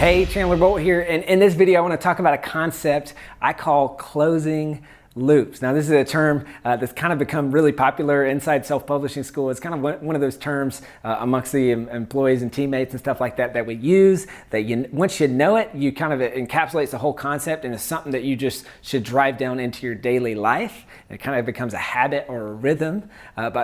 Hey, Chandler Bolt here, and in this video I want to talk about a concept I call closing loops. Now this is a term that's kind of become really popular inside self-publishing school. It's kind of one of those terms amongst the employees and teammates and stuff like that that we use, that once you know it, you kind of encapsulates the whole concept, and it's something that you just should drive down into your daily life. It kind of becomes a habit or a rhythm.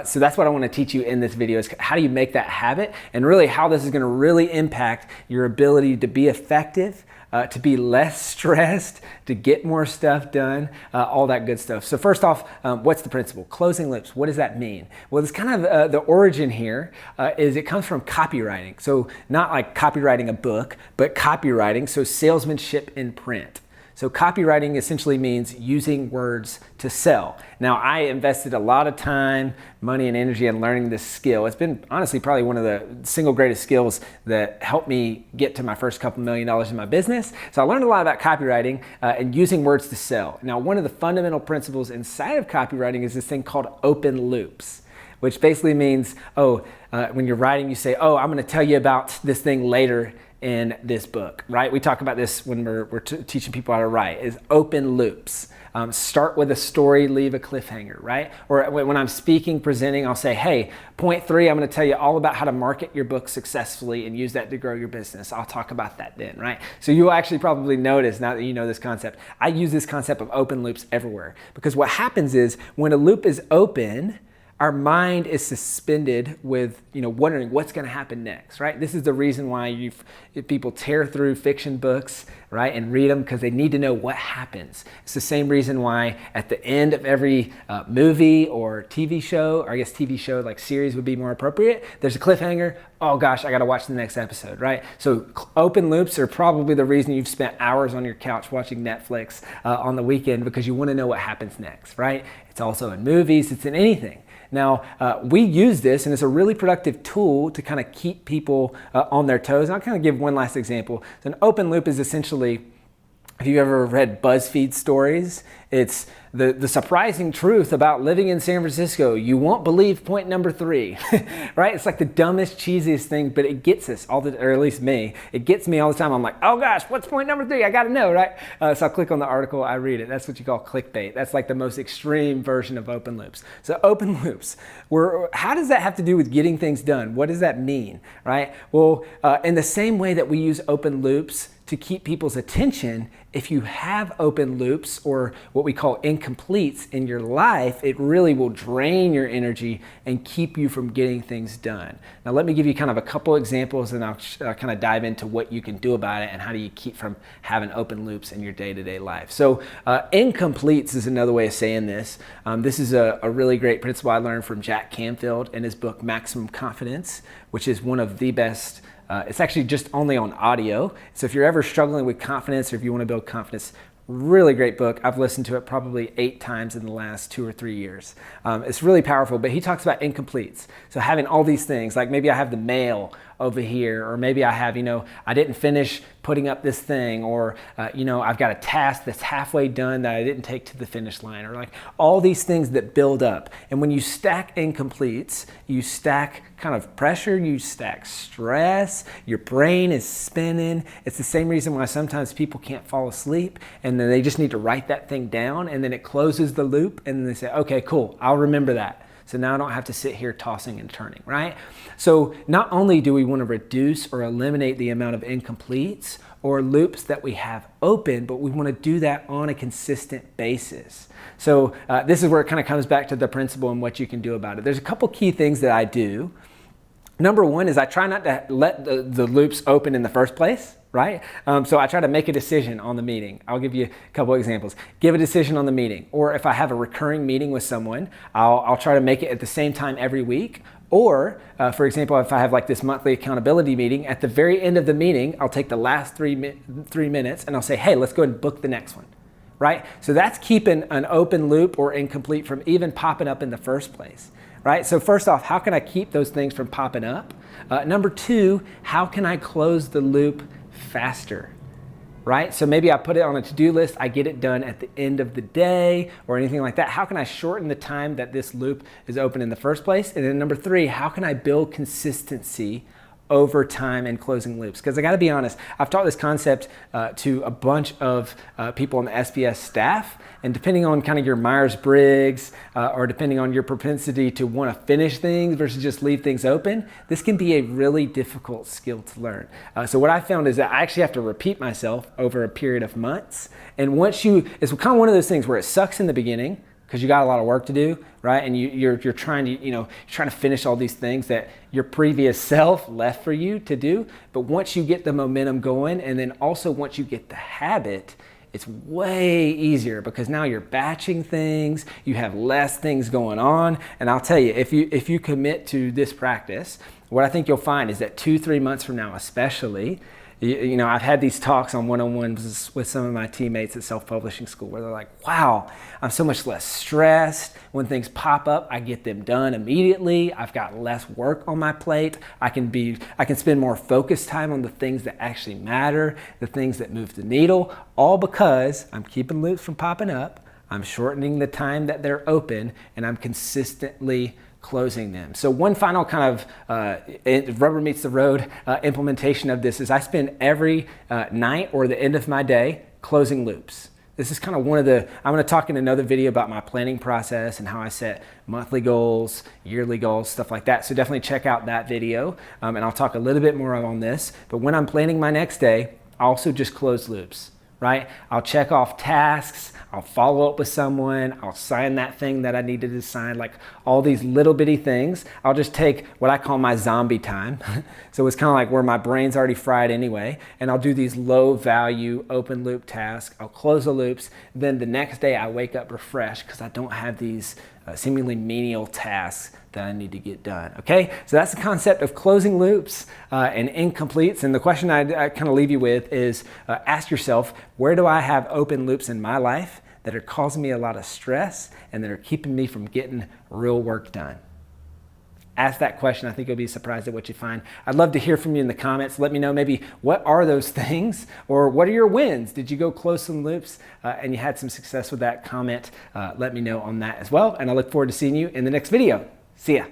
So that's what I want to teach you in this video, is how do you make that habit, and really how this is going to really impact your ability to be effective, to be less stressed, to get more stuff done, all that good stuff. So first off, what's the principle? Closing loops, what does that mean? Well, it's kind of the origin here is it comes from copywriting. So not like copywriting a book, but copywriting, so salesmanship in print. So copywriting essentially means using words to sell. Now, I invested a lot of time, money, and energy in learning this skill. It's been honestly probably one of the single greatest skills that helped me get to my first couple $1 million in my business. So I learned a lot about copywriting and using words to sell. Now, one of the fundamental principles inside of copywriting is this thing called open loops, which basically means, when you're writing, you say, I'm gonna tell you about this thing later in this book, right? We talk about this when we're teaching people how to write, is open loops. Start with a story, leave a cliffhanger, right? Or when I'm speaking, presenting, I'll say, hey, point 3, I'm gonna tell you all about how to market your book successfully and use that to grow your business. I'll talk about that then, right? So you'll actually probably notice, now that you know this concept, I use this concept of open loops everywhere, because what happens is when a loop is open, our mind is suspended with, wondering what's going to happen next, right? This is the reason why people tear through fiction books, right, and read them, because they need to know what happens. It's the same reason why at the end of every movie or TV show, or I guess TV show like series would be more appropriate, there's a cliffhanger. Oh gosh, I got to watch the next episode, right? So open loops are probably the reason you've spent hours on your couch watching Netflix on the weekend, because you want to know what happens next, right? It's also in movies, it's in anything. Now, we use this, and it's a really productive tool to kind of keep people on their toes. And I'll kind of give one last example. So an open loop is essentially, if you've ever read BuzzFeed stories, it's the surprising truth about living in San Francisco. You won't believe point number 3, right? It's like the dumbest, cheesiest thing, but it gets us or at least me, it gets me all the time. I'm like, oh gosh, what's point number 3? I gotta know, right? So I'll click on the article, I read it. That's what you call clickbait. That's like the most extreme version of open loops. So open loops, how does that have to do with getting things done? What does that mean, right? Well, in the same way that we use open loops to keep people's attention, if you have open loops, or what we call incompletes in your life, it really will drain your energy and keep you from getting things done. Now let me give you kind of a couple examples, and I'll kind of dive into what you can do about it and how do you keep from having open loops in your day-to-day life. So incompletes is another way of saying this. This is a really great principle I learned from Jack Canfield in his book Maximum Confidence, which is one of the best. It's actually just only on audio. So if you're ever struggling with confidence, or if you want to build confidence, really great book. I've listened to it probably 8 times in the last 2 or 3 years. It's really powerful, but he talks about incompletes. So having all these things, like maybe I have the mail over here, or maybe I have, I didn't finish putting up this thing, or, I've got a task that's halfway done that I didn't take to the finish line, or like all these things that build up. And when you stack incompletes, you stack kind of pressure, you stack stress, your brain is spinning. It's the same reason why sometimes people can't fall asleep, and then they just need to write that thing down, and then it closes the loop, and then they say, okay, cool, I'll remember that. So now I don't have to sit here tossing and turning, right? So not only do we want to reduce or eliminate the amount of incompletes or loops that we have open, but we want to do that on a consistent basis. So this is where it kind of comes back to the principle and what you can do about it. There's a couple key things that I do. Number one is I try not to let the loops open in the first place, right? So I try to make a decision on the meeting. I'll give you a couple examples. Give a decision on the meeting. Or if I have a recurring meeting with someone, I'll try to make it at the same time every week. Or, for example, if I have like this monthly accountability meeting, at the very end of the meeting, I'll take the last 3 minutes and I'll say, hey, let's go ahead and book the next one, right? So that's keeping an open loop or incomplete from even popping up in the first place. Right? So first off, how can I keep those things from popping up? Number 2, how can I close the loop faster? Right? So maybe I put it on a to-do list, I get it done at the end of the day or anything like that. How can I shorten the time that this loop is open in the first place? And then number 3, how can I build consistency over time and closing loops. Because I got to be honest, I've taught this concept to a bunch of people on the SBS staff, and depending on kind of your Myers-Briggs or depending on your propensity to want to finish things versus just leave things open, this can be a really difficult skill to learn. So what I found is that I actually have to repeat myself over a period of months. And once it's kind of one of those things where it sucks in the beginning, because you got a lot of work to do, right? And you're trying to, you're trying to finish all these things that your previous self left for you to do. But once you get the momentum going, and then also once you get the habit, it's way easier because now you're batching things, you have less things going on. And I'll tell you, if you commit to this practice, what I think you'll find is that 2-3 months from now, especially, I've had these talks on one-on-ones with some of my teammates at self-publishing school where they're like, wow, I'm so much less stressed. When things pop up, I get them done immediately. I've got less work on my plate. I can spend more focused time on the things that actually matter, the things that move the needle, all because I'm keeping loops from popping up, I'm shortening the time that they're open, and I'm consistently closing them. So one final kind of rubber meets the road implementation of this is I spend every night or the end of my day closing loops. This is kind of I'm going to talk in another video about my planning process and how I set monthly goals, yearly goals, stuff like that. So definitely check out that video and I'll talk a little bit more on this. But when I'm planning my next day, I also just close loops. Right? I'll check off tasks, I'll follow up with someone, I'll sign that thing that I needed to sign, like all these little bitty things. I'll just take what I call my zombie time. So it's kind of like where my brain's already fried anyway, and I'll do these low value open loop tasks. I'll close the loops. Then the next day I wake up refreshed because I don't have these seemingly menial tasks that I need to get done. Okay, so that's the concept of closing loops and incompletes. And the question I kind of leave you with is ask yourself, where do I have open loops in my life that are causing me a lot of stress and that are keeping me from getting real work done? Ask that question. I think you'll be surprised at what you find. I'd love to hear from you in the comments. Let me know maybe what are those things or what are your wins? Did you go close some loops and you had some success with that? Comment. Let me know on that as well. And I look forward to seeing you in the next video. See ya.